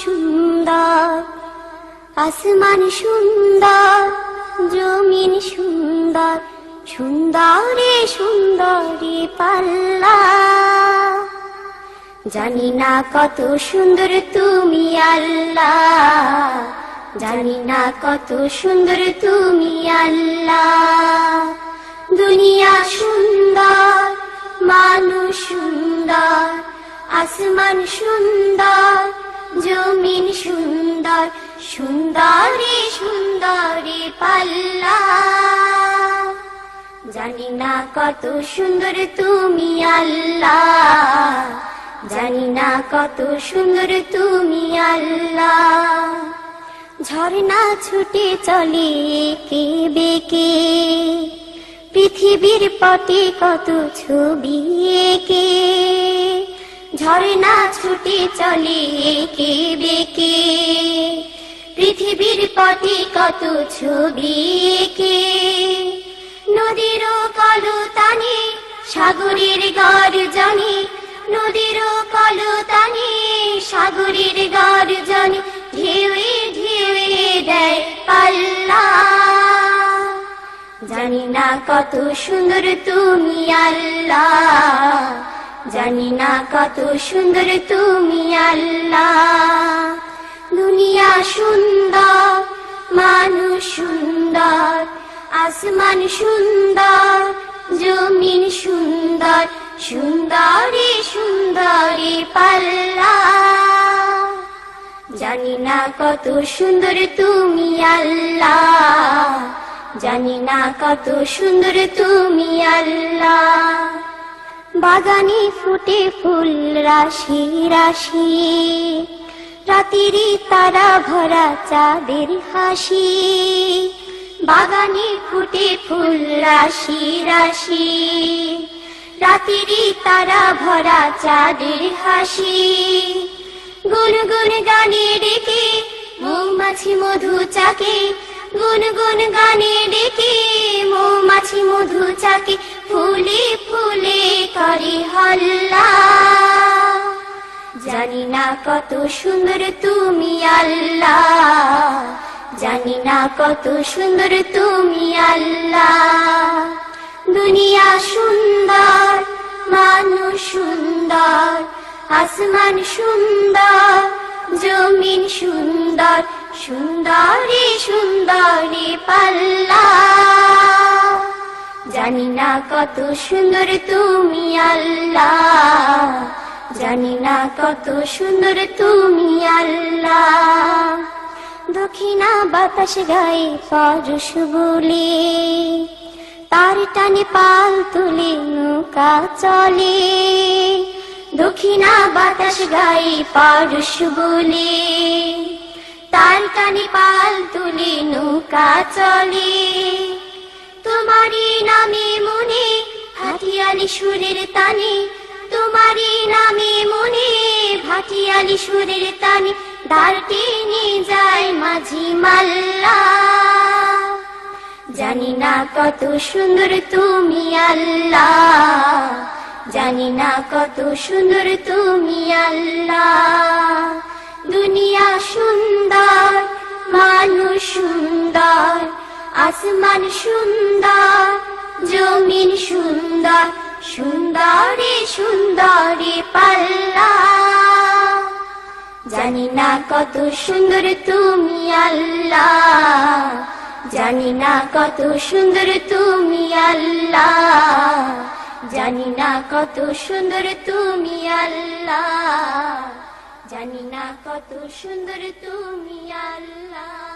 সুন্দর, আসমান সুন্দর, জমিন সুন্দর, সুন্দরে সুন্দরী পাল্লা। জানি না কত সুন্দর তুমি আল্লাহ, জানি না কত সুন্দর তুমি আল্লাহ। দুনিয়া সুন্দর, মানুষ সুন্দর, আসমান সুন্দর, জমিন সুন্দর, সুন্দরে সুন্দরী পাল্লা। জানি না কত সুন্দর তুমি আল্লাহ, জানি না কত সুন্দর তুমি আল্লাহ। ঝর্ণা ছুটে চলে এঁকে বেঁকে, পৃথিবীর পটে কত ছবি এঁকে। ঝর্ণা ছুটে চলে এঁকে বেঁকে, পৃথিবীর পটে কত ছবি এঁকে। নদীর কলতানে সাগরের গর্জনে, নদীর কলতানে সাগরের গর্জনে, ঢেউয়ে ঢেউয়ে দেয় পাল্লা। জানি না কত সুন্দর তুমি আল্লাহ, জানি না কত সুন্দর তুমি আল্লাহ। দুনিয়া সুন্দর, মানুষ সুন্দর, আসমান সুন্দর, জমিন সুন্দর, সুন্দরে সুন্দরী পাল্লা। জানি না কত সুন্দর তুমি আল্লাহ, জানি না কত সুন্দর তুমি আল্লাহ। বাগানে ফুটে ফুল রাশি রাশি, রাতেরই তারা ভরা চাঁদের হাসি। বাগানে ফুটে ফুল রাশি রাশি, রাতেরই তারা ভরা চাঁদের হাসি। গুনগুন গানে ডেকে মৌমাছি মধু চাকে, গুনগুন গানে ডেকে মৌমাছি মধু চাকে, ফুলে ফুলে করে হল্লা। জানি না কত সুন্দর তুমি আল্লাহ, জানি না কত সুন্দর তুমি আল্লাহ। দুনিয়া সুন্দর, মানুষ সুন্দর, আসমান সুন্দর, জমিন সুন্দর, সুন্দরে সুন্দরী পাল্লা। জানি না কত সুন্দর তুমি আল্লাহ, জানি না কত সুন্দর তুমি আল্লাহ। দক্ষিণা বাতাস গায়ে পরশ বলে, তার টানে পাল তুলে নৌকা চলে। দক্ষিণা বাতাস গায়ে পরশ বলে, তার টানে পাল তুলে নৌকা চলে। তোমারই নামে মনে ভাটিয়ালি সুরের তানে, তোমারই নামে মনে ভাটিয়ালি সুরের তানে, দ্বার টেনে যায় মাঝি মাল্লা। জানি না কত সুন্দর তুমি আল্লাহ, জানি না কত সুন্দর তুমি আল্লাহ। দুনিয়া সুন্দর, মানুষ সুন্দর, আসমান সুন্দর, জমিন সুন্দর, সুন্দরে সুন্দরী পাল্লা। জানি না কত সুন্দর তুমি আল্লাহ, জানি না কত সুন্দর তুমি আল্লাহ, জানি না কত সুন্দর তুমি আল্লাহ, জানি না কত সুন্দর তুমি আল্লাহ।